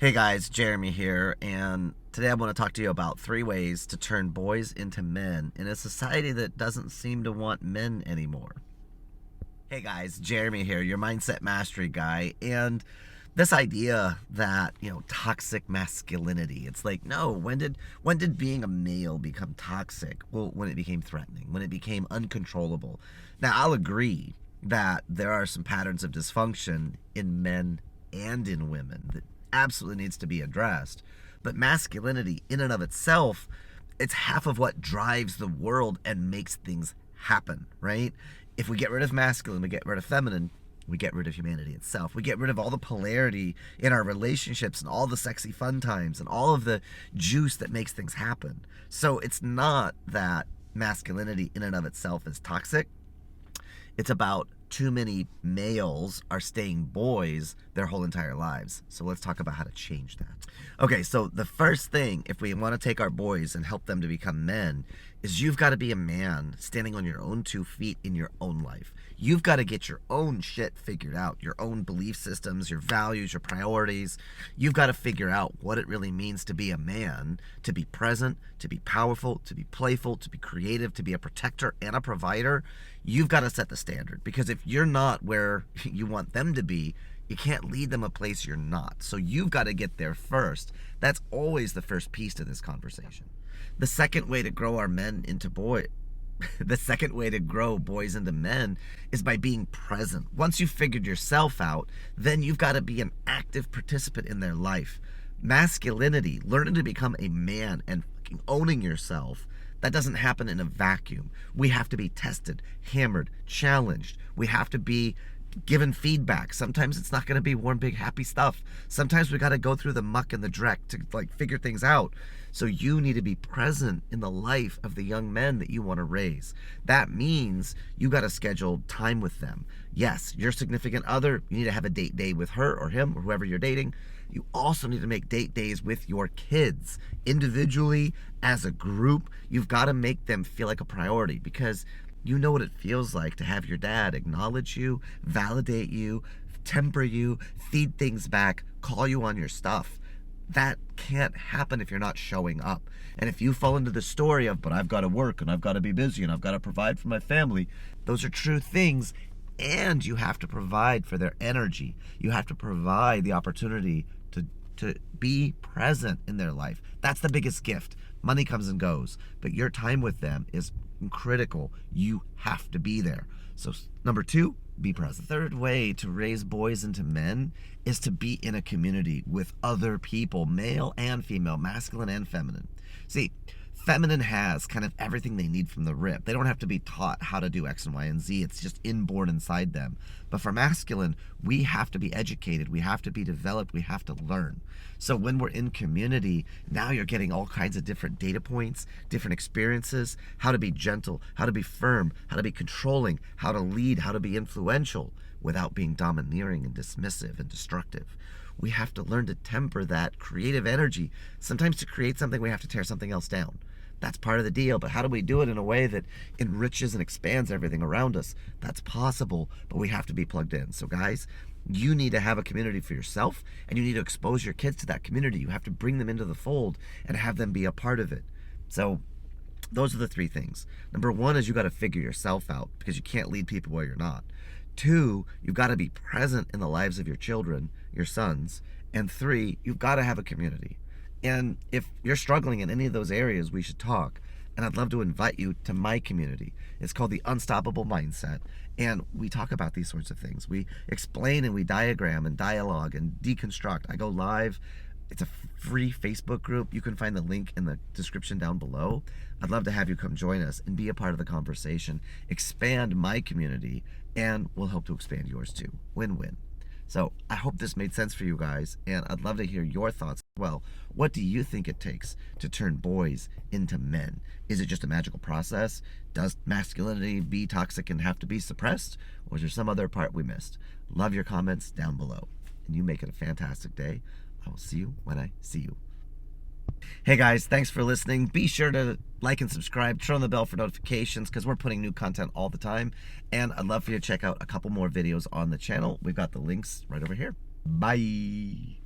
Hey guys, Jeremy here, and today I want to talk to you about 3 ways to turn boys into men in a society that doesn't seem to want men anymore. Hey guys, Jeremy here, your mindset mastery guy, and this idea that, toxic masculinity. It's like, no, when did being a male become toxic? Well, when it became threatening, when it became uncontrollable. Now, I'll agree that there are some patterns of dysfunction in men and in women that absolutely needs to be addressed. But masculinity in and of itself, it's half of what drives the world and makes things happen, right? If we get rid of masculine, we get rid of feminine, we get rid of humanity itself. We get rid of all the polarity in our relationships and all the sexy fun times and all of the juice that makes things happen. So it's not that masculinity in and of itself is toxic. It's about too many males are staying boys their whole entire lives. So let's talk about how to change that. Okay, so the first thing, if we want to take our boys and help them to become men, is you've got to be a man standing on your own 2 feet in your own life. You've got to get your own shit figured out, your own belief systems, your values, your priorities. You've got to figure out what it really means to be a man, to be present, to be powerful, to be playful, to be creative, to be a protector and a provider. You've got to set the standard, because if you're not where you want them to be, you can't lead them a place you're not. So you've got to get there first. That's always the first piece to this conversation. The second way to grow our men into boys, the second way to grow boys into men is by being present. Once you've figured yourself out, then you've got to be an active participant in their life. Masculinity, learning to become a man and fucking owning yourself, that doesn't happen in a vacuum. We have to be tested, hammered, challenged. We have to be given feedback. Sometimes it's not going to be warm, big, happy stuff. Sometimes we got to go through the muck and the dreck to figure things out. So you need to be present in the life of the young men that you want to raise. That means you got to schedule time with them. Yes, your significant other, you need to have a date day with her or him or whoever you're dating. You also need to make date days with your kids individually, as a group. You've got to make them feel like a priority, because you know what it feels like to have your dad acknowledge you, validate you, temper you, feed things back, call you on your stuff. That can't happen if you're not showing up. And if you fall into the story of, but I've got to work and I've got to be busy and I've got to provide for my family, those are true things. And you have to provide for their energy. You have to provide the opportunity to be present in their life. That's the biggest gift. Money comes and goes, but your time with them is critical. You have to be there. So number 2, be present. The third way to raise boys into men is to be in a community with other people, male and female, masculine and feminine. See, feminine has kind of everything they need from the rip. They don't have to be taught how to do X and Y and Z. It's just inborn inside them. But for masculine, we have to be educated. We have to be developed. We have to learn. So when we're in community, now you're getting all kinds of different data points, different experiences, how to be gentle, how to be firm, how to be controlling, how to lead, how to be influential without being domineering and dismissive and destructive. We have to learn to temper that creative energy. Sometimes to create something, we have to tear something else down. That's part of the deal. But how do we do it in a way that enriches and expands everything around us? That's possible, but we have to be plugged in. So guys, you need to have a community for yourself, and you need to expose your kids to that community. You have to bring them into the fold and have them be a part of it. So those are the 3 things. Number 1 is you got to figure yourself out, because you can't lead people where you're not. 2, you've got to be present in the lives of your children, your sons. And 3, you've got to have a community. And if you're struggling in any of those areas, we should talk. And I'd love to invite you to my community. It's called the Unstoppable Mindset. And we talk about these sorts of things. We explain and we diagram and dialogue and deconstruct. I go live. It's a free Facebook group. You can find the link in the description down below. I'd love to have you come join us and be a part of the conversation. Expand my community, and we'll help to expand yours too. Win-win. So I hope this made sense for you guys, and I'd love to hear your thoughts. Well, what do you think it takes to turn boys into men? Is it just a magical process? Does masculinity be toxic and have to be suppressed? Or is there some other part we missed? Love your comments down below. And you make it a fantastic day. I will see you when I see you. Hey guys, thanks for listening. Be sure to like and subscribe, turn on the bell for notifications, because we're putting new content all the time. And I'd love for you to check out a couple more videos on the channel. We've got the links right over here. Bye.